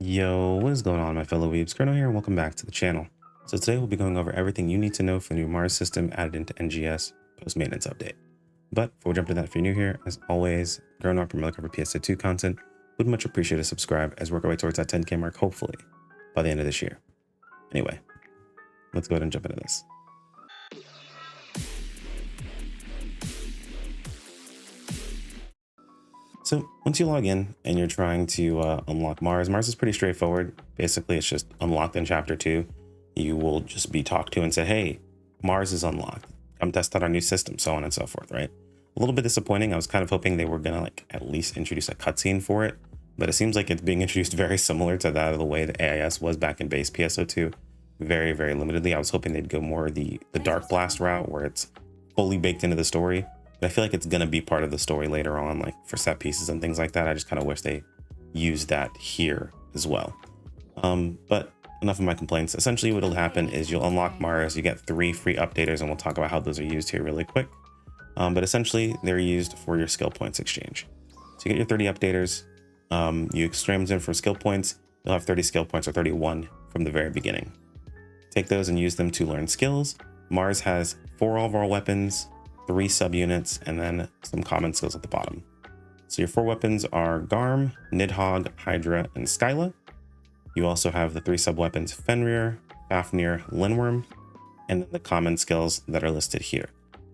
Yo, what is going on, my fellow weebs? Chrono here, and welcome back to the channel. So today we'll be going over everything you need to know for the new M.A.R.S system added into NGS post-maintenance update. But before we jump into that, if you're new here, as always, growing up, looking for PSO2 content, would much appreciate a subscribe as we work our way towards that 10K mark, hopefully, by the end of this year. Anyway, let's go ahead and jump into this. So once you log in and you're trying to unlock M.A.R.S, M.A.R.S is pretty straightforward. Basically, it's just unlocked in chapter 2. You will just be talked to and say, hey, M.A.R.S is unlocked. Come test out our new system, so on and so forth, right? A little bit disappointing. I was kind of hoping they were gonna at least introduce a cutscene for it, but it seems like it's being introduced very similar to that of the way the AIS was back in base PSO2, very, very limitedly. I was hoping they'd go more the Dark Blast route where it's fully baked into the story. But I feel like it's going to be part of the story later on, like for set pieces and things like that. I just kind of wish they used that here as well. But enough of my complaints. Essentially what'll happen is you'll unlock M.A.R.S, you get 3 free updaters, and we'll talk about how those are used here really quick. But essentially they're used for your skill points exchange. So you get your 30 updaters, you exchange them for skill points. You'll have 30 skill points, or 31 from the very beginning. Take those and use them to learn skills. M.A.R.S has 4 overall weapons, 3 subunits, and then some common skills at the bottom. So your 4 weapons are Garm, Nidhogg, Hydra, and Skyla. You also have the 3 sub-weapons Fenrir, Fafnir, Linworm, and then the common skills that are listed here.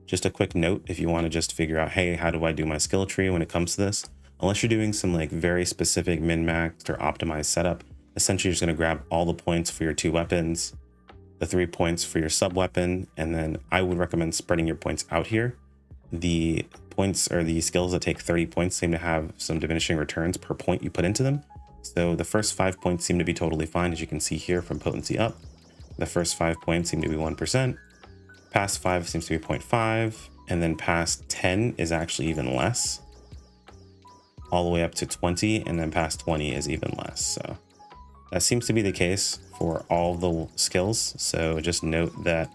Just a quick note, if you want to just figure out, hey, how do I do my skill tree when it comes to this? Unless you're doing some very specific min-maxed or optimized setup, essentially you're just going to grab all the points for your 2 weapons, the 3 points for your sub-weapon, and then I would recommend spreading your points out here. The points, or the skills that take 30 points, seem to have some diminishing returns per point you put into them. So the first 5 points seem to be totally fine, as you can see here from potency up. The first 5 points seem to be 1%. Past 5 seems to be 0.5, and then past 10 is actually even less. All the way up to 20, and then past 20 is even less. So that seems to be the case for all the skills. So just note that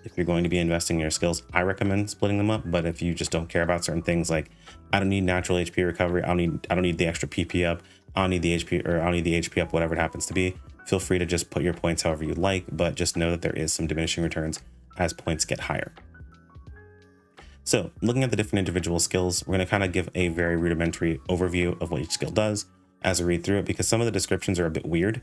if you're going to be investing in your skills, I recommend splitting them up. But if you just don't care about certain things, like I don't need natural HP recovery, I don't need the extra PP up, I don't need the HP, or I don't need the HP up, whatever it happens to be, feel free to just put your points however you like, but just know that there is some diminishing returns as points get higher. So looking at the different individual skills, we're going to kind of give a very rudimentary overview of what each skill does as I read through it, because some of the descriptions are a bit weird,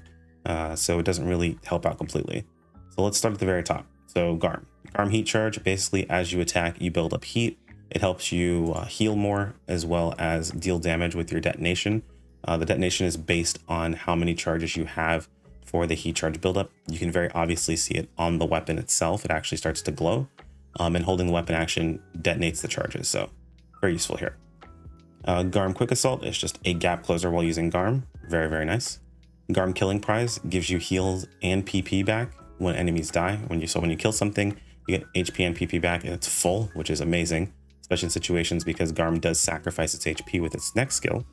so it doesn't really help out completely. So let's start at the very top. So Garm heat charge. Basically, as you attack, you build up heat. It helps you heal more, as well as deal damage with your detonation. The detonation is based on how many charges you have for the heat charge buildup. You can very obviously see it on the weapon itself. It actually starts to glow, and holding the weapon action detonates the charges. So very useful here. Garm Quick Assault is just a gap closer while using Garm. Very, very nice. Garm Killing Prize gives you heals and PP back when enemies die. When you kill something, you get HP and PP back, and it's full, which is amazing, especially in situations because Garm does sacrifice its HP with its next skill,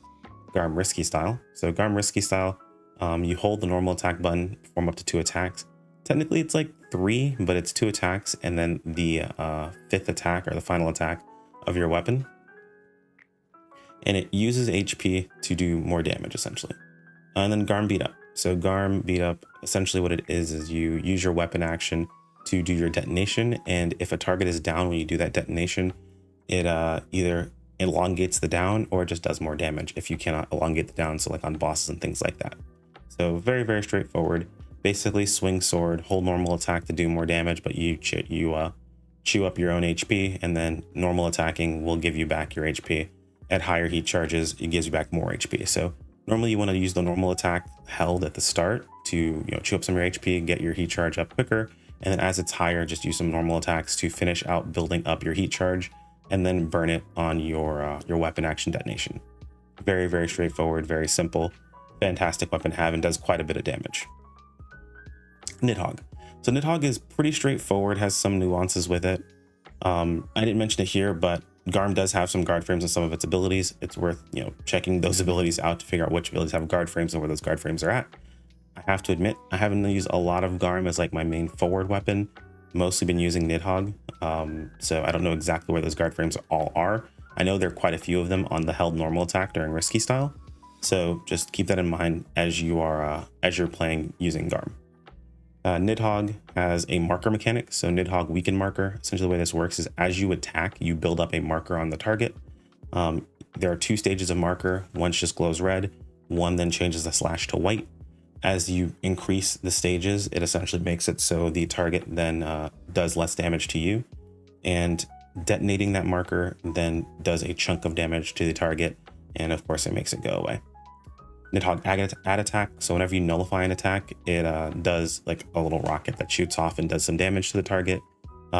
Garm Risky Style. So Garm Risky Style, you hold the normal attack button, perform up to 2 attacks. Technically it's like 3, but it's 2 attacks, and then the 5th attack, or the final attack of your weapon. And it uses HP to do more damage, essentially. And then Garm Beat Up. So Garm Beat Up, essentially what it is you use your weapon action to do your detonation, and if a target is down when you do that detonation, it either elongates the down, or it just does more damage if you cannot elongate the down, so like on bosses and things like that. So very, very straightforward. Basically swing sword, hold normal attack to do more damage, but you chew up your own HP, and then normal attacking will give you back your HP. At higher heat charges, it gives you back more HP. So normally you want to use the normal attack held at the start to chew up some of your HP, get your heat charge up quicker, and then as it's higher, just use some normal attacks to finish out building up your heat charge, and then burn it on your weapon action detonation. Very, very straightforward, very simple, fantastic weapon to have, and does quite a bit of damage. Nidhogg. So Nidhogg is pretty straightforward, has some nuances with it. I didn't mention it here, but Garm does have some guard frames in some of its abilities. It's worth checking those abilities out to figure out which abilities have guard frames and where those guard frames are at. I have to admit, I haven't used a lot of Garm as like my main forward weapon. Mostly been using Nidhogg, so I don't know exactly where those guard frames all are. I know there are quite a few of them on the held normal attack during Risky Style, So just keep that in mind as you're playing using Garm. Nidhogg has a marker mechanic. So Nidhogg weaken marker. Essentially the way this works is as you attack, you build up a marker on the target. There are 2 stages of marker. One just glows red. One then changes the slash to white. As you increase the stages, it essentially makes it so the target then does less damage to you. And detonating that marker then does a chunk of damage to the target. And of course, it makes it go away. Nidhogg add attack. So whenever you nullify an attack, it does like a little rocket that shoots off and does some damage to the target.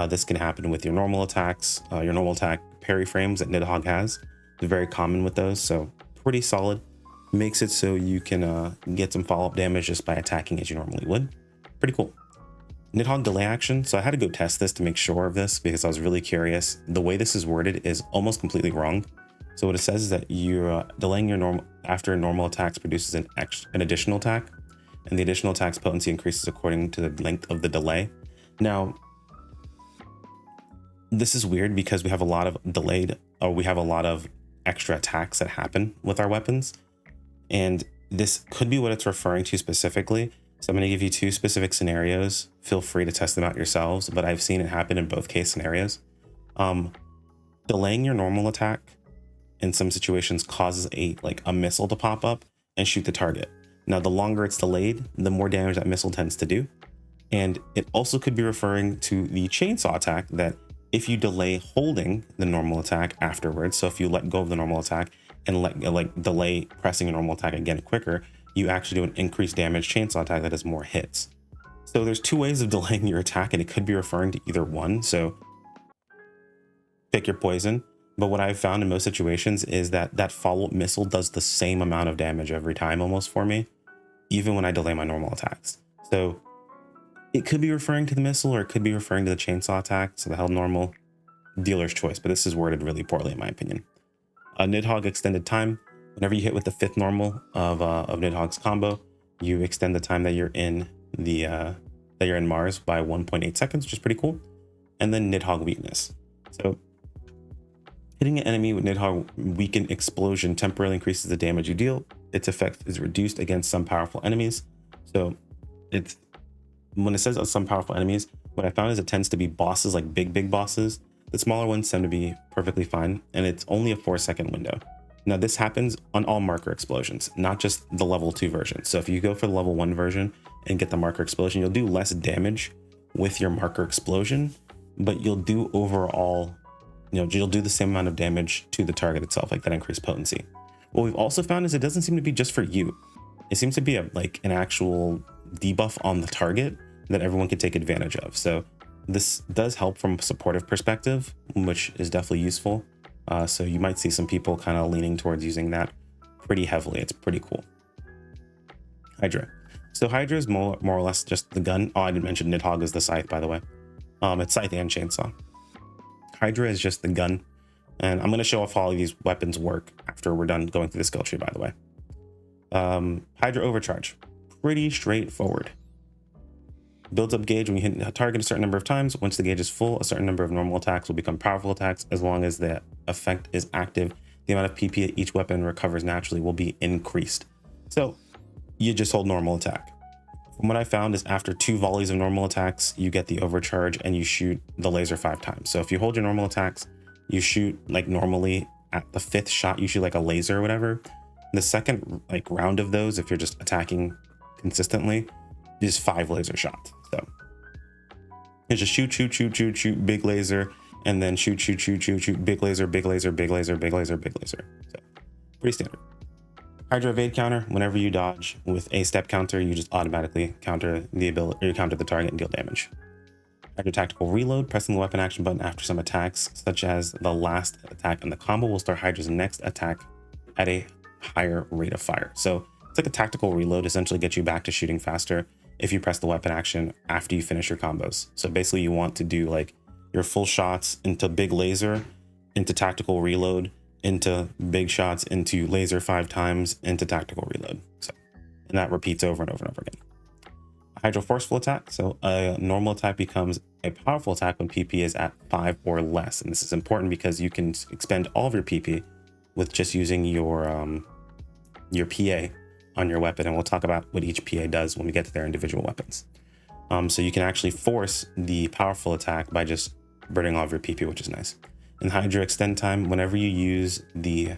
This can happen with your normal attacks, your normal attack parry frames that Nidhogg has. It's very common with those, so pretty solid. Makes it so you can get some follow-up damage just by attacking as you normally would. Pretty cool. Nidhogg delay action. So I had to go test this to make sure of this because I was really curious. The way this is worded is almost completely wrong. So what it says is that you're delaying your normal after normal attacks produces an additional attack, and the additional attack's potency increases according to the length of the delay. Now, this is weird because we have a lot of extra attacks that happen with our weapons, and this could be what it's referring to specifically. So I'm going to give you 2 specific scenarios. Feel free to test them out yourselves, but I've seen it happen in both case scenarios. Delaying your normal attack in some situations causes a missile to pop up and shoot the target. Now, the longer it's delayed, the more damage that missile tends to do. And it also could be referring to the chainsaw attack, that if you delay holding the normal attack afterwards, so if you let go of the normal attack and delay pressing a normal attack again quicker, you actually do an increased damage chainsaw attack that has more hits. So there's 2 ways of delaying your attack, and it could be referring to either one. So pick your poison. But what I've found in most situations is that follow-up missile does the same amount of damage every time almost for me, even when I delay my normal attacks. So it could be referring to the missile, or it could be referring to the chainsaw attack. So the held normal, dealer's choice, but this is worded really poorly in my opinion. Nidhogg extended time. Whenever you hit with the 5th normal of Nidhogg's combo, you extend the time that you're in M.A.R.S by 1.8 seconds, which is pretty cool. And then Nidhogg weakness. So hitting an enemy with Nidhogg weaken explosion temporarily increases the damage you deal. Its effect is reduced against some powerful enemies. So when it says some powerful enemies, what I found is it tends to be bosses, like big bosses. The smaller ones tend to be perfectly fine, and it's only a 4-second window. Now this happens on all marker explosions, not just the level 2 version. So if you go for the level 1 version and get the marker explosion, you'll do less damage with your marker explosion, but you'll do overall, you'll do the same amount of damage to the target itself, like that increased potency. What we've also found is it doesn't seem to be just for you. It seems to be an actual debuff on the target that everyone can take advantage of. So this does help from a supportive perspective, which is definitely useful. So you might see some people kind of leaning towards using that pretty heavily. It's pretty cool. Hydra. So Hydra is more or less just the gun. Oh, I didn't mention Nidhogg is the scythe, by the way. It's scythe and chainsaw. Hydra is just the gun. And I'm going to show off how all of these weapons work after we're done going through the skill tree, by the way. Hydra overcharge. Pretty straightforward. Builds up gauge when you hit a target a certain number of times. Once the gauge is full, a certain number of normal attacks will become powerful attacks. As long as the effect is active, the amount of PP that each weapon recovers naturally will be increased. So you just hold normal attack. From what I found is after 2 volleys of normal attacks, you get the overcharge and you shoot the laser 5 times. So if you hold your normal attacks, you shoot like normally. At the 5th shot, you shoot like a laser or whatever. The second round of those, if you're just attacking consistently, is 5 laser shots. So it's just shoot, big laser, and then shoot, big laser, big laser, big laser, big laser, big laser. So pretty standard. Hydra evade counter. Whenever you dodge with a step counter, you just automatically counter the target and deal damage. Hydra tactical reload. Pressing the weapon action button after some attacks, such as the last attack in the combo, will start Hydra's next attack at a higher rate of fire. So it's like a tactical reload, essentially gets you back to shooting faster if you press the weapon action after you finish your combos. So basically you want to do your full shots into big laser, into tactical reload, into big shots, into laser 5 times, into tactical reload. So, and that repeats over and over and over again. Hydra forceful attack. So a normal attack becomes a powerful attack when PP is at 5 or less. And this is important because you can expend all of your PP with just using your your PA on your weapon, and we'll talk about what each PA does when we get to their individual weapons. So you can actually force the powerful attack by just burning all of your PP, which is nice. In Hydra extend time, whenever you use the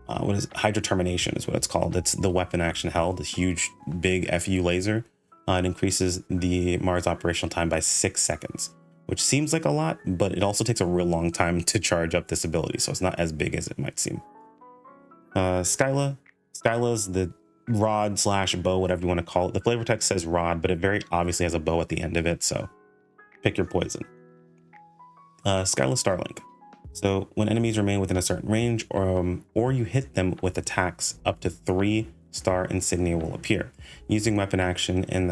Hydra termination is what it's called. It's the weapon action held, a huge big FU laser. It increases the M.A.R.S operational time by 6 seconds, which seems like a lot, but it also takes a real long time to charge up this ability, so it's not as big as it might seem. Skyla is the rod slash bow, whatever you want to call it. The flavor text says rod, but it very obviously has a bow at the end of it, so pick your poison. Skyla Starlink. So when enemies remain within a certain range, or you hit them with attacks, up to 3 star insignia will appear. Using weapon action in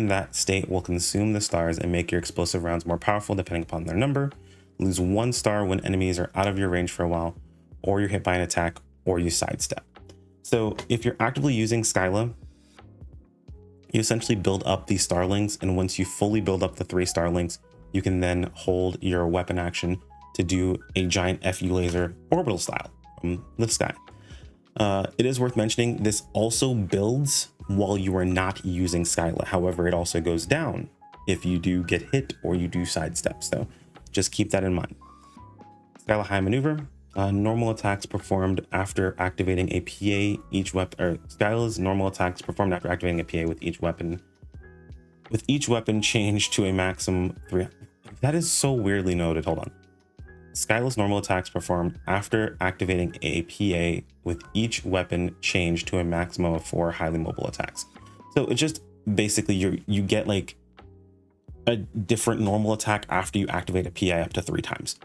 that state will consume the stars and make your explosive rounds more powerful depending upon their number. Lose 1 star when enemies are out of your range for a while, or you're hit by an attack, or you sidestep. So if you're actively using Skyla, you essentially build up these starlings, and once you fully build up the 3 starlings, you can then hold your weapon action to do a giant FU laser orbital style from the sky. It is worth mentioning, this also builds while you are not using Skyla. However, it also goes down if you do get hit or you do sidestep. So just keep that in mind. Skyla High Maneuver. Normal attacks performed after activating a PA each weapon, or Skyla's normal attacks performed after activating a PA with each weapon. With each weapon changed to a maximum 3. That is so weirdly noted. Hold on. Skyla's normal attacks performed after activating a PA with each weapon changed to a maximum of 4 highly mobile attacks. So it's just basically you get like a different normal attack after you activate a PA up to 3 times.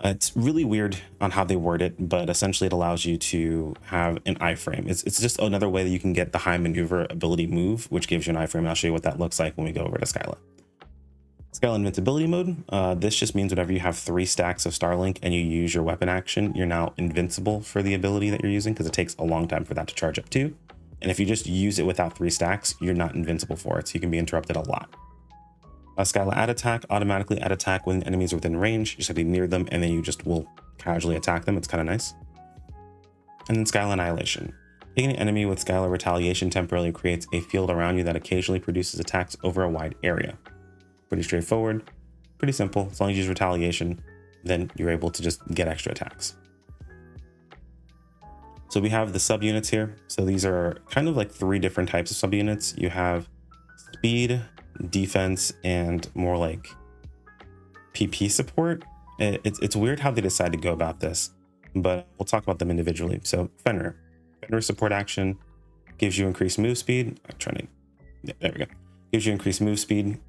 It's really weird on how they word it, but essentially it allows you to have an iframe. It's just another way that you can get the high maneuver ability move, which gives you an iframe. I'll show you what that looks like when we go over to Skyla. Skyla invincibility mode. This just means whenever you have 3 stacks of Starlink and you use your weapon action, you're now invincible for the ability that you're using, because it takes a long time for that to charge up too. And if you just use it without 3 stacks, you're not invincible for it, so you can be interrupted a lot. Skyla add attack, automatically add attack when enemies are within range. You just have to be near them, and then you just will casually attack them. It's kind of nice. And then Skyla annihilation. Hitting an enemy with Skyla retaliation temporarily creates a field around you that occasionally produces attacks over a wide area. Pretty straightforward, pretty simple. As long as you use retaliation, then you're able to just get extra attacks. So we have the subunits here. So these are kind of like 3 different types of subunits. You have speed, defense, and more like PP support. It's weird how they decide to go about this, but we'll talk about them individually. So Fenrir support action gives you increased move speed. There we go. Gives you increased move speed,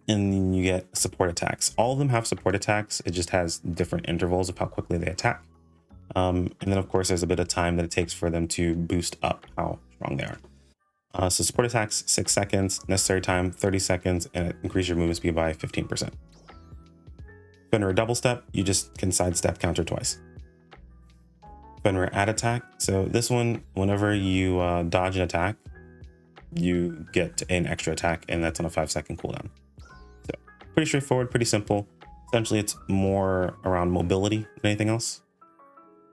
and then you get support attacks. All of them have support attacks. It just has different intervals of how quickly they attack. And then of course there's a bit of time that it takes for them to boost up how strong they are. So support attacks 6 seconds, necessary time 30 seconds, and it increases your movement speed by 15%. Fenrir double step, you just can sidestep counter twice. Fenrir add attack. So this one, whenever you dodge an attack, you get an extra attack, and that's on a 5-second cooldown. So pretty straightforward, pretty simple. Essentially, it's more around mobility than anything else.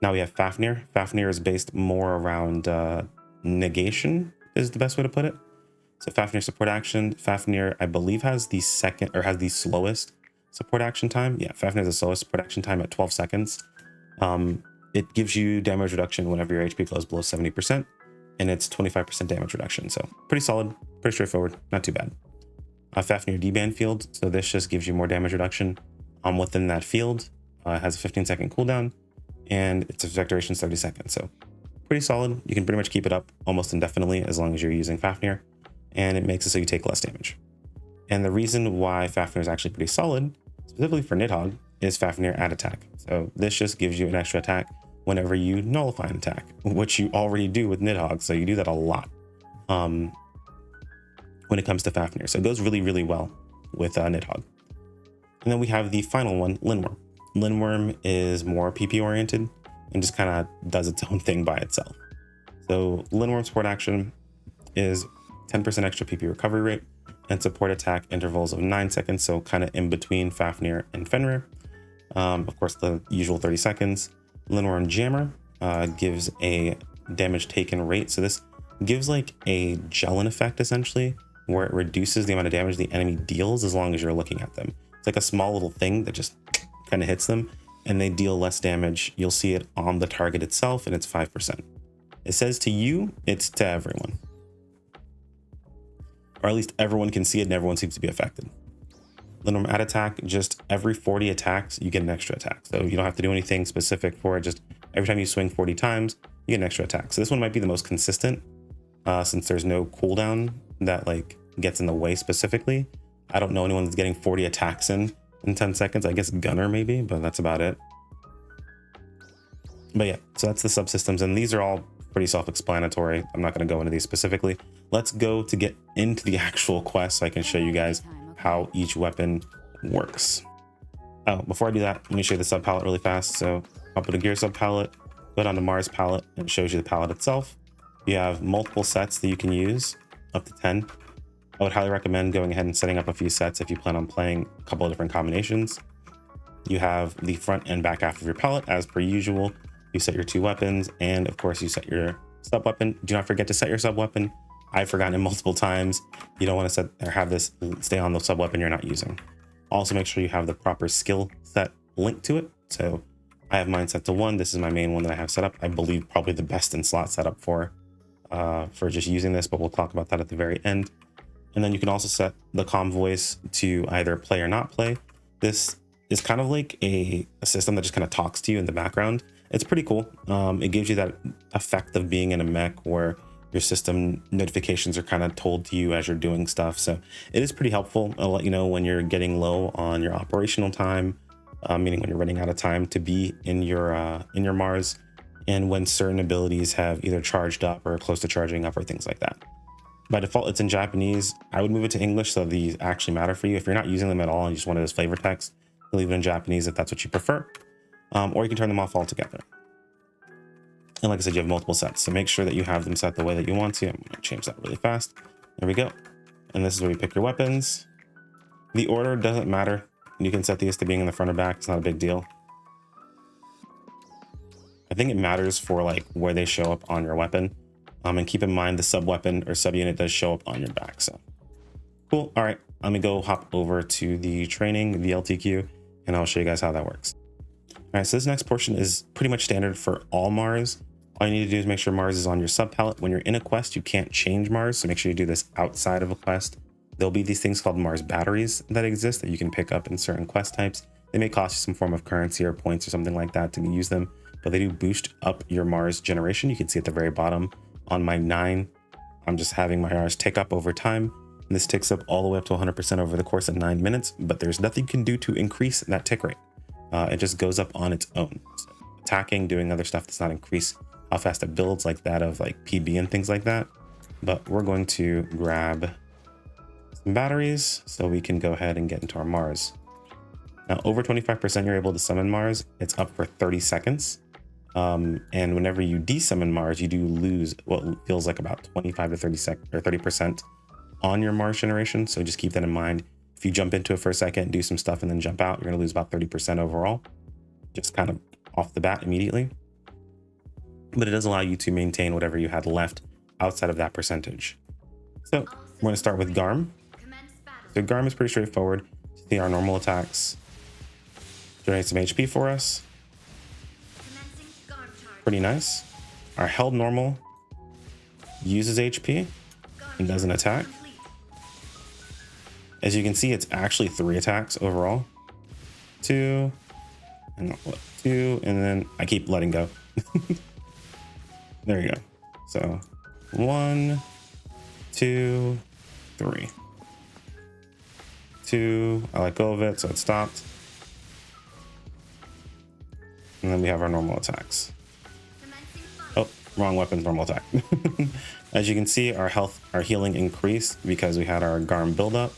Now we have Fafnir. Fafnir is based more around negation, is the best way to put it. So Fafnir support action. Fafnir, I believe, has the slowest support action time. Yeah, Fafnir has the slowest support action time at 12 seconds. It gives you damage reduction whenever your HP goes below 70%, and it's 25% damage reduction. So pretty solid, pretty straightforward, not too bad. Fafnir D-band field. So this just gives you more damage reduction within that field. It has a 15-second cooldown, and its effect duration is 30 seconds. So pretty solid. You can pretty much keep it up almost indefinitely as long as you're using Fafnir, and it makes it so you take less damage. And the reason why Fafnir is actually pretty solid, specifically for Nidhogg, is Fafnir add attack. So this just gives you an extra attack whenever you nullify an attack, which you already do with Nidhogg. So you do that a lot when it comes to Fafnir. So it goes really, really well with Nidhogg. And then we have the final one, Linworm. Linworm is more PP oriented and just kind of does its own thing by itself. So Linworm support action is 10% extra PP recovery rate and support attack intervals of 9 seconds. So kind of in between Fafnir and Fenrir. Of course, the usual 30 seconds. Linworm Jammer. gives a damage taken rate. So this gives like a gelin effect essentially, where it reduces the amount of damage the enemy deals as long as you're looking at them. It's like a small little thing that just kind of hits them and they deal less damage. You'll see it on the target itself and it's 5%. It says to you, it's to everyone. Or at least everyone can see it and everyone seems to be affected. The normal add attack, just every 40 attacks, you get an extra attack. So you don't have to do anything specific for it. Just every time you swing 40 times, you get an extra attack. So this one might be the most consistent since there's no cooldown that like gets in the way specifically. I don't know anyone that's getting 40 attacks in 10 seconds. I guess Gunner maybe, but that's about it. But yeah, so that's the subsystems, and these are all pretty self-explanatory. I'm not going to go into these specifically. Let's go to get into the actual quest so I can show you guys how each weapon works. Oh, before I do that, let me show you the sub palette really fast. So I'll put a gear sub palette, go down to M.A.R.S palette, and it shows you the palette itself. You have multiple sets that you can use, up to 10. I would highly recommend going ahead and setting up a few sets if you plan on playing a couple of different combinations. You have the front and back half of your palette as per usual. You set your 2 weapons, and of course you set your sub weapon. Do not forget to set your sub weapon. I've forgotten it multiple times. You don't want to set or have this stay on the sub weapon you're not using. Also make sure you have the proper skill set linked to it. So I have mine set to 1. This is my main one that I have set up. I believe probably the best in slot setup for just using this, but we'll talk about that at the very end. And then you can also set the comm voice to either play or not play. This is kind of like a system that just kind of talks to you in the background. It's pretty cool. It gives you that effect of being in a mech where your system notifications are kind of told to you as you're doing stuff. So it is pretty helpful. It'll let you know when you're getting low on your operational time, meaning when you're running out of time to be in your M.A.R.S, and when certain abilities have either charged up or close to charging up or things like that. By default, it's in Japanese. I would move it to English so these actually matter for you. If you're not using them at all and you just want it as flavor text, leave it in Japanese if that's what you prefer. Or you can turn them off altogether. And like I said, you have multiple sets, so make sure that you have them set the way that you want to. I'm going to change that really fast. There we go. And this is where you pick your weapons. The order doesn't matter. You can set these to being in the front or back. It's not a big deal. I think it matters for like where they show up on your weapon. And keep in mind the sub weapon or sub unit does show up on your back. So cool. All right, let me go hop over to the training, the LTQ, and I'll show you guys how that works. All right, so this next portion is pretty much standard for all M.A.R.S. All you need to do is make sure M.A.R.S is on your sub palette. When you're in a quest, you can't change M.A.R.S, so make sure you do this outside of a quest. There'll be these things called M.A.R.S batteries that exist that you can pick up in certain quest types. They may cost you some form of currency or points or something like that to use them, but they do boost up your M.A.R.S generation. You can see at the very bottom on my 9, I'm just having my M.A.R.S tick up over time. And this ticks up all the way up to 100% over the course of 9 minutes, but there's nothing you can do to increase that tick rate. It just goes up on its own. So attacking, doing other stuff does not increase how fast it builds, like that of like PB and things like that. But we're going to grab some batteries so we can go ahead and get into our M.A.R.S. Now over 25% you're able to summon M.A.R.S. It's up for 30 seconds. And whenever you desummon M.A.R.S, you do lose what feels like about 25 to 30% on your M.A.R.S generation. So just keep that in mind. If you jump into it for a second, do some stuff, and then jump out, you're going to lose about 30% overall, just kind of off the bat immediately. But it does allow you to maintain whatever you had left outside of that percentage. So we're going to start with Garm. So Garm is pretty straightforward. See our normal attacks. Generate some HP for us. Pretty nice. Our held normal uses HP and does an attack. As you can see, it's actually 3 attacks overall. 2, and 2, and then I keep letting go. There you go. So 1, 2, 3. 2, I let go of it, so it stopped. And then we have our normal attacks. Oh, wrong weapon, normal attack. As you can see, our health, our healing increased because we had our Garm buildup.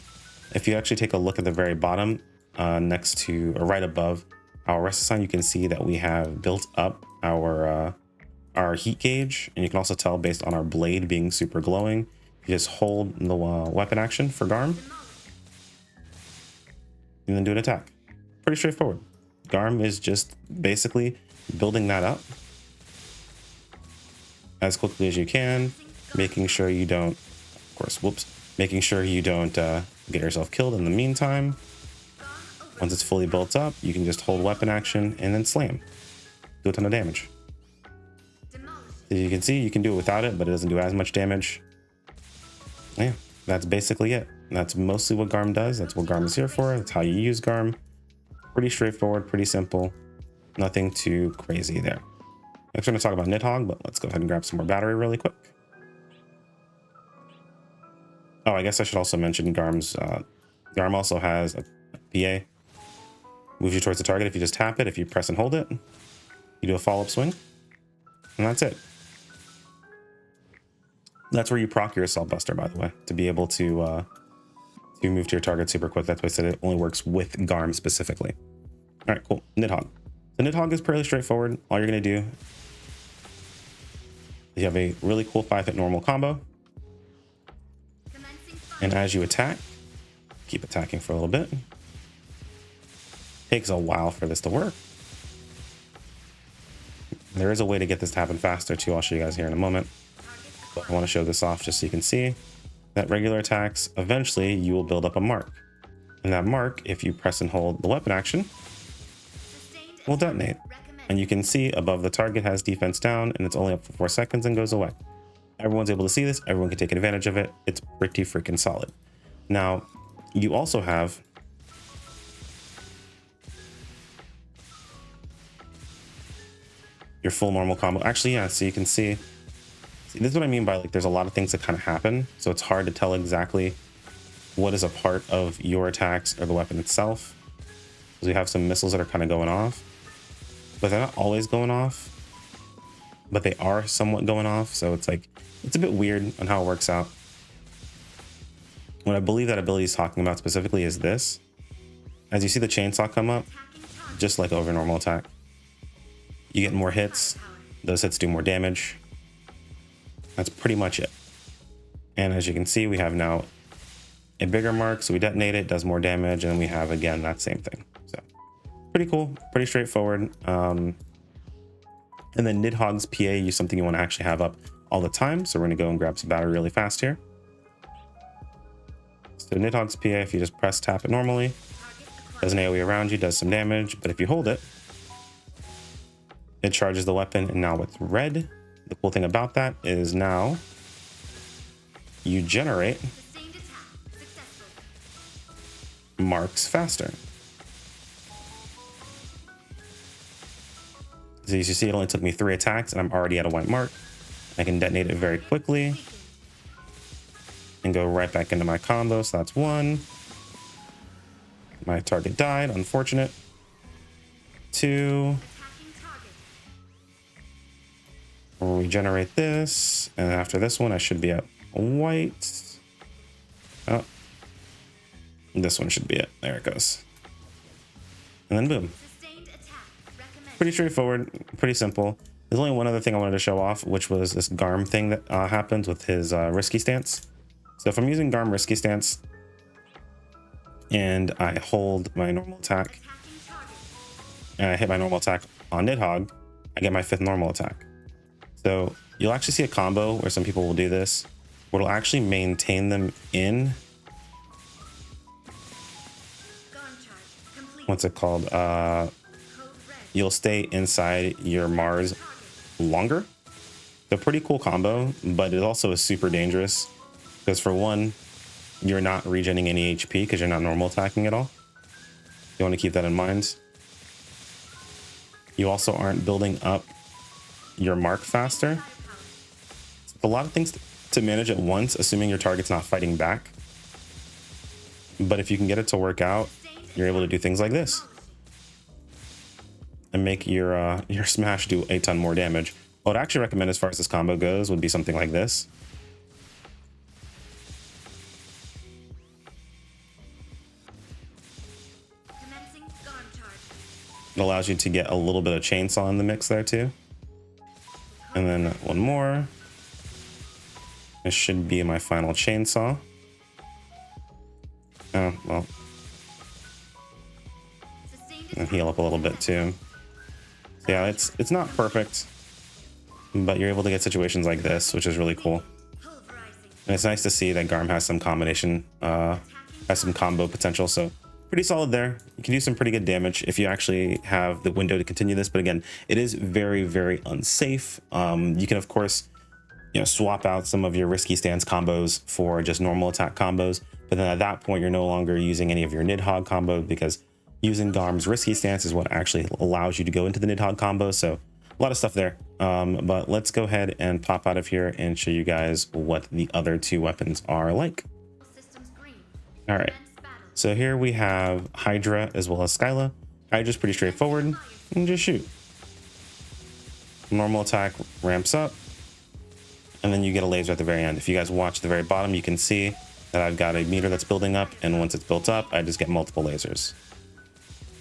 If you actually take a look at the very bottom, next to or right above our rest sign, you can see that we have built up our heat gauge, and you can also tell based on our blade being super glowing. You just hold the weapon action for Garm, and then do an attack. Pretty straightforward. Garm is just basically building that up. as quickly as you can, making sure you don't, of course, whoops, making sure you don't get yourself killed in the meantime. Once it's fully built up, you can just hold weapon action and then slam. Do a ton of damage. As you can see, you can do it without it, but it doesn't do as much damage. Yeah, that's basically it. That's mostly what GARM does. That's what GARM is here for. That's how you use GARM. Pretty straightforward, pretty simple. Nothing too crazy there. Next, we're going to talk about Nidhogg, but let's go ahead and grab some more battery really quick. Oh, I guess I should also mention GARM's. GARM also has a PA. Moves you towards the target if you just tap it. If you press and hold it, you do a follow-up swing, and that's it. That's where you proc your Assault Buster, by the way, to be able to move to your target super quick. That's why I said it only works with GARM specifically. All right, cool. Nidhogg. The Nidhogg is fairly straightforward. All you're going to do, you have a really cool 5-hit normal combo. And as you attack, keep attacking for a little bit. Takes a while for this to work. There is a way to get this to happen faster too. I'll show you guys here in a moment. But I want to show this off just so you can see that regular attacks, eventually you will build up a mark. And that mark, if you press and hold the weapon action, will detonate. And you can see above the target has defense down, and it's only up for 4 seconds and goes away. Everyone's able to see this. Everyone can take advantage of it. It's pretty freaking solid. Now, you also have your full normal combo. Actually, yeah, so you can see this is what I mean by, like, there's a lot of things that kind of happen. So it's hard to tell exactly what is a part of your attacks or the weapon itself. Because we have some missiles that are kind of going off, but they're not always going off, but they are somewhat going off. So it's like, it's a bit weird on how it works out. What I believe that ability is talking about specifically is this. As you see the chainsaw come up, just like over normal attack, you get more hits. Those hits do more damage. That's pretty much it. And as you can see, we have now a bigger mark. So we detonate it, does more damage, and we have, again, that same thing. So pretty cool, pretty straightforward. And then Nidhogg's PA is something you want to actually have up all the time. So we're going to go and grab some battery really fast here. So Nidhogg's PA, if you just press tap it normally, does an AoE around you, does some damage. But if you hold it, it charges the weapon, and now it's red. The cool thing about that is now you generate marks faster. So as you see, it only took me 3 attacks and I'm already at a white mark. I can detonate it very quickly and go right back into my combo. So that's 1. My target died, unfortunate. 2. We'll regenerate this, and after this one I should be at white. Oh, this one should be it. There it goes. And then boom. Pretty straightforward, pretty simple. There's only one other thing I wanted to show off, which was this GARM thing that happens with his risky stance. So if I'm using GARM risky stance and I hold my normal attack and I hit my normal attack on Nidhogg, I get my 5th normal attack. So you'll actually see a combo where some people will do this, where it'll actually maintain them in, what's it called? You'll stay inside your M.A.R.S longer. So pretty cool combo, but it also is super dangerous because, for one, you're not regenerating any HP because you're not normal attacking at all. You want to keep that in mind. You also aren't building up your mark faster. It's a lot of things to manage at once, assuming your target's not fighting back. But if you can get it to work out, you're able to do things like this and make your smash do a ton more damage. What I'd actually recommend as far as this combo goes would be something like this. It allows you to get a little bit of chainsaw in the mix there too. And then one more. This should be my final chainsaw. Oh, well. And heal up a little bit too. So yeah, it's not perfect. but you're able to get situations like this, which is really cool. And it's nice to see that Garm has some combination, has some combo potential. So pretty solid there. You can do some pretty good damage if you actually have the window to continue this. But again, it is very, very unsafe. You can, of course, swap out some of your risky stance combos for just normal attack combos. But then at that point, you're no longer using any of your Nidhogg combo, because using Garm's risky stance is what actually allows you to go into the Nidhogg combo. So a lot of stuff there. But let's go ahead and pop out of here and show you guys what the other two weapons are like. All right. So here we have Hydra as well as Skyla. Hydra's pretty straightforward, and just shoot. Normal attack ramps up, and then you get a laser at the very end. If you guys watch the very bottom, you can see that I've got a meter that's building up, and once it's built up, I just get multiple lasers.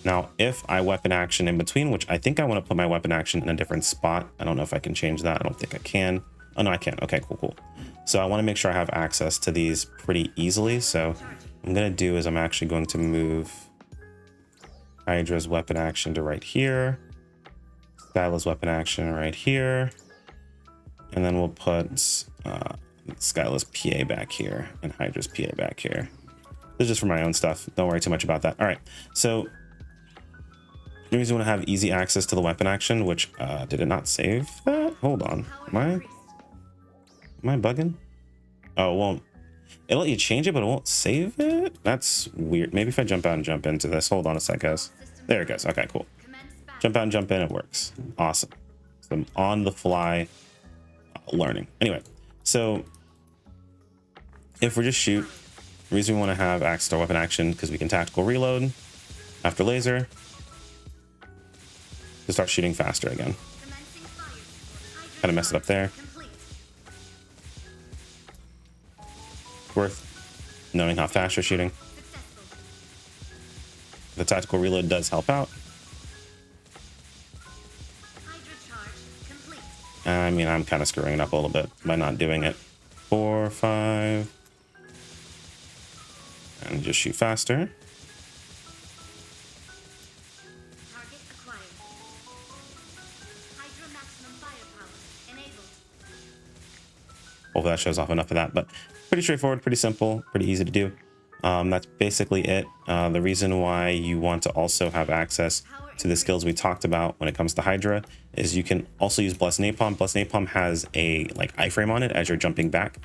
Now, if I weapon action in between, which I think I want to put my weapon action in a different spot. I don't know if I can change that. I don't think I can. Oh, no, I can. Okay, cool. So I want to make sure I have access to these pretty easily. So what I'm going to do is I'm actually going to move Hydra's weapon action to right here. Skyla's weapon action right here. And then we'll put Skyla's PA back here and Hydra's PA back here. This is just for my own stuff. Don't worry too much about that. All right. So the reason we want to have easy access to the weapon action, which did it not save that? Hold on. Am I bugging? Oh, it won't. It'll let you change it, but it won't save it? That's weird. Maybe if I jump out and jump into this. Hold on a sec, guys. There it goes. Okay, cool. Jump out and jump in. It works. Awesome. So I'm on the fly learning. Anyway, so if we just shoot, the reason we want to have access to our weapon action, because we can tactical reload after laser to start shooting faster again. Kind of messed it up there. Worth knowing how fast you're shooting. The tactical reload does help out. I mean, I'm kind of screwing it up a little bit by not doing it. 4, 5. And just shoot faster. Hopefully that shows off enough of that, but pretty straightforward, pretty simple, pretty easy to do. That's basically it. The reason why you want to also have access to the skills we talked about when it comes to Hydra is you can also use Blessed Napalm. Blessed Napalm has a iframe on it as you're jumping back,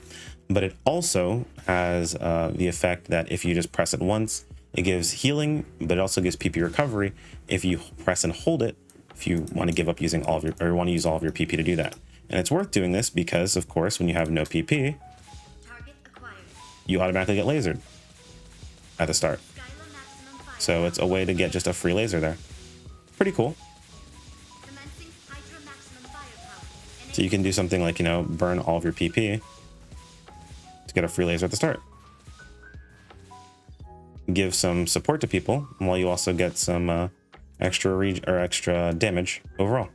but it also has the effect that if you just press it once, it gives healing, but it also gives PP recovery if you press and hold it, if you want to give up using all of your, or want to use all of your PP to do that. And it's worth doing this because, of course, when you have no PP, you automatically get lasered at the start. So it's a way to get just a free laser there. Pretty cool. So you can do something like, burn all of your PP to get a free laser at the start. Give some support to people while you also get some extra damage overall.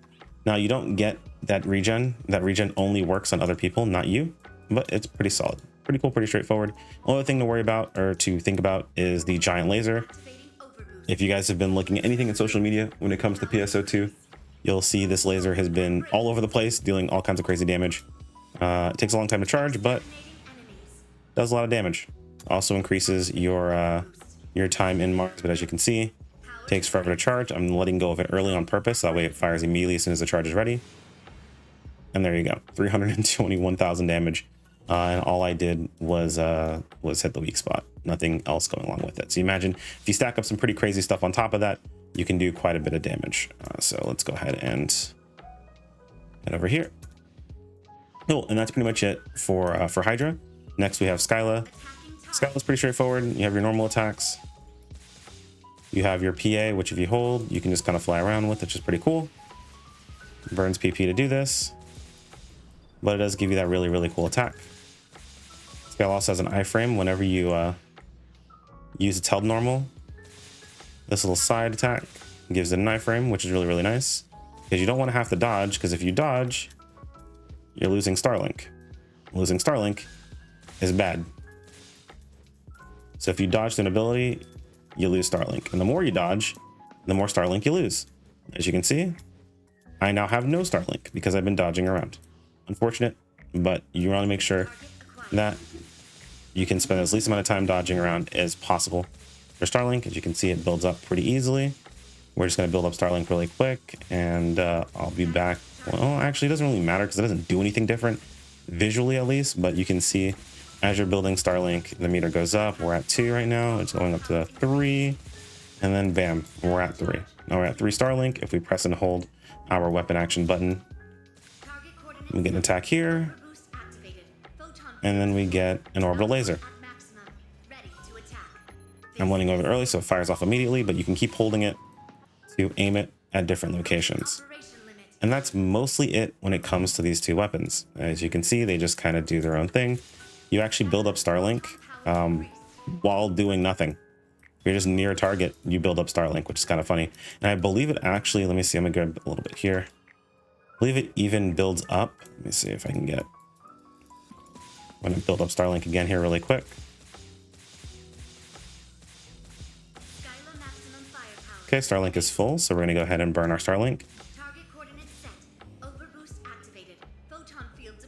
Now you don't get that regen. That regen only works on other people, not you, but it's pretty solid. Pretty cool, pretty straightforward. Only thing to worry about or to think about is the giant laser. If you guys have been looking at anything in social media when it comes to PSO2, you'll see this laser has been all over the place, dealing all kinds of crazy damage. It takes a long time to charge, but does a lot of damage. Also increases your time in Mars, but as you can see, takes forever to charge. I'm letting go of it early on purpose, so that way it fires immediately as soon as the charge is ready. And there you go, 321,000 damage. And all I did was hit the weak spot. Nothing else going along with it. So you imagine if you stack up some pretty crazy stuff on top of that, you can do quite a bit of damage. So let's go ahead and head over here. Cool, and that's pretty much it for Hydra. Next we have Skyla. Skyla's pretty straightforward. You have your normal attacks. You have your PA, which if you hold, you can just kind of fly around with, which is pretty cool. Burns PP to do this, but it does give you that really, really cool attack. Skyla also has an iframe whenever you use its held normal. This little side attack gives it an iframe, which is really, really nice because you don't want to have to dodge, because if you dodge, you're losing Starlink. Losing Starlink is bad. So if you dodge an ability, you lose Starlink. And the more you dodge, the more Starlink you lose. As you can see, I now have no Starlink because I've been dodging around. Unfortunate, but you want to make sure that you can spend as least amount of time dodging around as possible for Starlink. As you can see, it builds up pretty easily. We're just going to build up Starlink really quick, and I'll be back. Well, actually, it doesn't really matter because it doesn't do anything different visually, at least. But you can see as you're building Starlink, the meter goes up. We're at 2 right now. It's going up to 3, and then bam, we're at 3. Now we're at 3 Starlink. If we press and hold our weapon action button, we get an attack here, and then we get an orbital laser. I'm running over it early, so it fires off immediately, but you can keep holding it to aim it at different locations. And that's mostly it when it comes to these two weapons. As you can see, they just kind of do their own thing. You actually build up Starlink while doing nothing. If you're just near a target, you build up Starlink, which is kind of funny. And I believe it actually, let me see, I'm gonna grab a little bit here. I believe it even builds up. Let me see if I can get, I'm gonna build up Starlink again here really quick. Okay, Starlink is full, so we're gonna go ahead and burn our Starlink.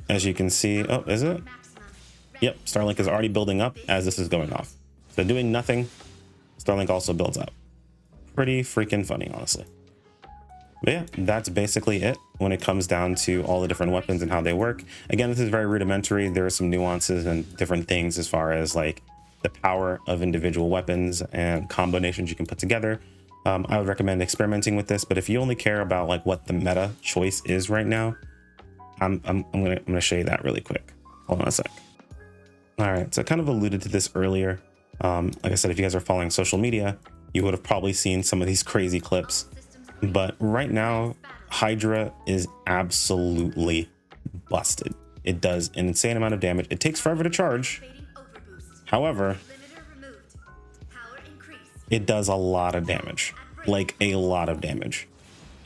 As you can see, oh, is it? Yep, Starlink is already building up as this is going off. So doing nothing, Starlink also builds up. Pretty freaking funny, honestly. But yeah, that's basically it when it comes down to all the different weapons and how they work. Again, this is very rudimentary. There are some nuances and different things as far as like the power of individual weapons and combinations you can put together. I would recommend experimenting with this, but if you only care about like what the meta choice is right now, I'm gonna show you that really quick. Hold on a sec. All right, so I kind of alluded to this earlier. Like I said, if you guys are following social media, you would have probably seen some of these crazy clips. But right now, Hydra is absolutely busted. It does an insane amount of damage. It takes forever to charge. However, it does a lot of damage, like a lot of damage.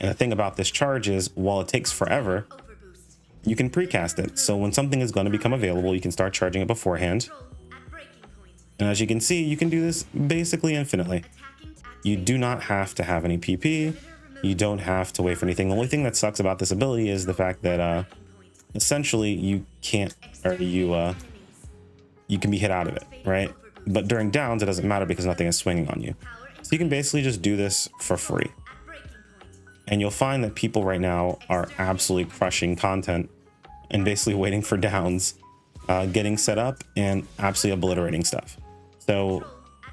And the thing about this charge is, while it takes forever, you can precast it. So when something is going to become available, you can start charging it beforehand. And as you can see, you can do this basically infinitely. You do not have to have any PP. You don't have to wait for anything. The only thing that sucks about this ability is the fact that essentially you can't, or you can be hit out of it, right? But during downs, it doesn't matter because nothing is swinging on you. So you can basically just do this for free. And you'll find that people right now are absolutely crushing content and basically waiting for downs, getting set up and absolutely obliterating stuff. So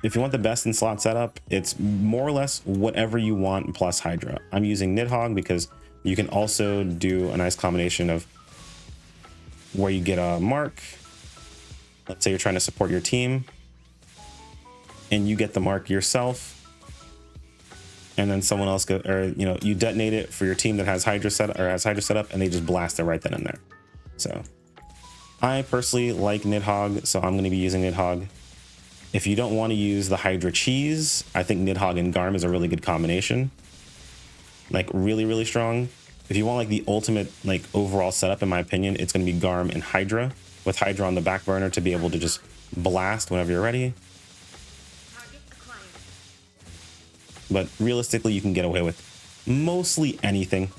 if you want the best in slot setup, it's more or less whatever you want plus Hydra. I'm using Nidhogg because you can also do a nice combination of where you get a mark. Let's say you're trying to support your team and you get the mark yourself, and then someone else go, or you detonate it for your team that has Hydra set up, and they just blast it right then and there. So I personally like Nidhogg, so I'm going to be using Nidhogg. If you don't want to use the Hydra cheese, I think Nidhogg and Garm is a really good combination. Like really, really strong. If you want like the ultimate like overall setup, in my opinion, it's going to be Garm and Hydra, with Hydra on the back burner to be able to just blast whenever you're ready. But realistically, you can get away with mostly anything.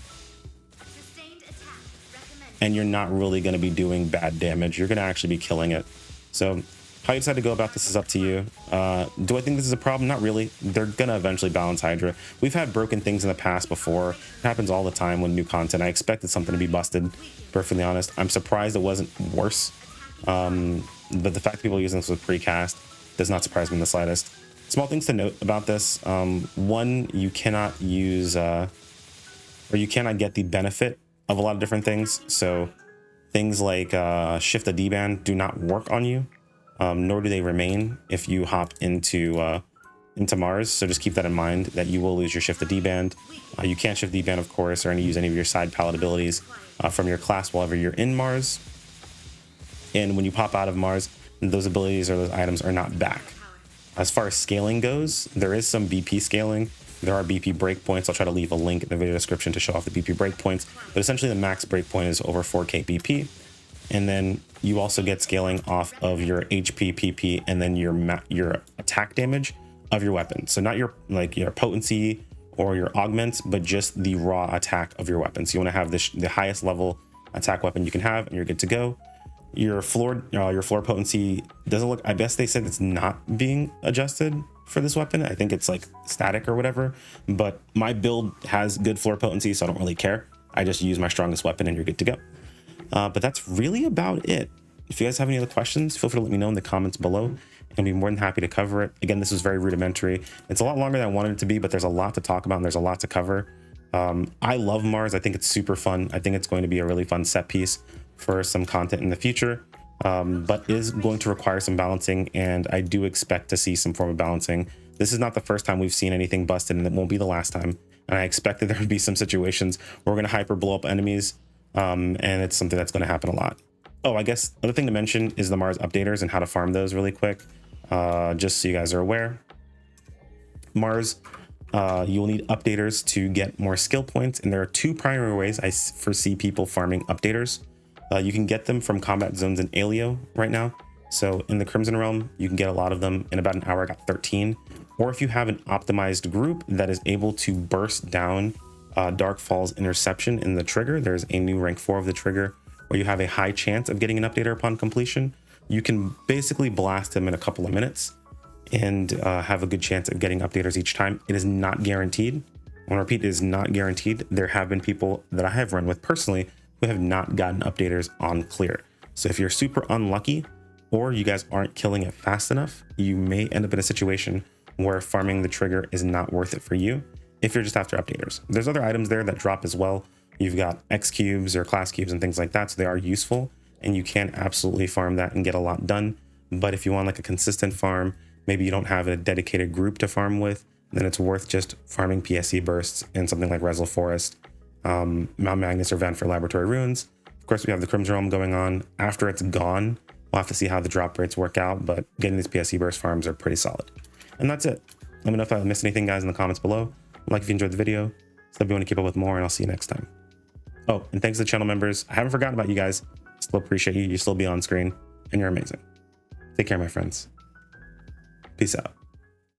And you're not really going to be doing bad damage. You're going to actually be killing it. So how you decide to go about this is up to you. Do I think this is a problem? Not really. They're going to eventually balance Hydra. We've had broken things in the past before. It happens all the time with new content. I expected something to be busted, perfectly honest. I'm surprised it wasn't worse. But the fact that people are using this with precast does not surprise me in the slightest. Small things to note about this. One, you cannot use, or you cannot get the benefit of a lot of different things. So things like shift a D-band do not work on you, nor do they remain if you hop into M.A.R.S. So just keep that in mind, that you will lose your shift a D-band. You can't shift D-band, of course, or use any of your side palette abilities from your class while you're in M.A.R.S. And when you pop out of M.A.R.S., those abilities or those items are not back. As far as scaling goes, there is some BP scaling. There are BP breakpoints. I'll try to leave a link in the video description to show off the BP breakpoints. But essentially the max breakpoint is over 4K BP. And then you also get scaling off of your HP, PP, and then your attack damage of your weapon. So not your potency or your augments, but just the raw attack of your weapon. So you want to have the highest level attack weapon you can have, and you're good to go. Your floor potency doesn't look, I guess they said it's not being adjusted for this weapon. I think it's like static or whatever, but my build has good floor potency, so I don't really care. I just use my strongest weapon and you're good to go. But that's really about it. If you guys have any other questions, feel free to let me know in the comments below, and I'll be more than happy to cover it. Again, this was very rudimentary. It's a lot longer than I wanted it to be, but there's a lot to talk about and there's a lot to cover. I love M.A.R.S. I think it's super fun. I think it's going to be a really fun set piece for some content in the future, but is going to require some balancing, and I do expect to see some form of balancing. This is not the first time we've seen anything busted, and it won't be the last time. And I expect that there would be some situations where we're going to hyper blow up enemies, and it's something that's going to happen a lot. Oh, I guess another thing to mention is the M.A.R.S. updaters and how to farm those really quick, just so you guys are aware. M.A.R.S. You will need updaters to get more skill points, and there are two primary ways I foresee people farming updaters. You can get them from combat zones in Alio right now. So in the Crimson Realm, you can get a lot of them. In about an hour, I got 13. Or if you have an optimized group that is able to burst down Darkfall's interception in the trigger, there's a new rank 4 of the trigger where you have a high chance of getting an updater upon completion. You can basically blast them in a couple of minutes and have a good chance of getting updaters each time. It is not guaranteed. I want to repeat, it is not guaranteed. There have been people that I have run with personally who have not gotten updaters on clear. So if you're super unlucky or you guys aren't killing it fast enough, you may end up in a situation where farming the trigger is not worth it for you if you're just after updaters. There's other items there that drop as well. You've got X cubes or class cubes and things like that, so they are useful and you can absolutely farm that and get a lot done. But if you want like a consistent farm, maybe you don't have a dedicated group to farm with, then it's worth just farming PSE bursts in something like Resil Forest, Mount Magnus, or Van for Laboratory Ruins. Of course, we have the Crimson Realm going on. After it's gone, we'll have to see how the drop rates work out, but getting these PSE burst farms are pretty solid. And that's it. Let me know if I missed anything, guys, in the comments below. Like if you enjoyed the video. So if you want to keep up with more, and I'll see you next time. Oh, and thanks to the channel members. I haven't forgotten about you guys. Still appreciate you. You still be on screen, and you're amazing. Take care, my friends. Peace out.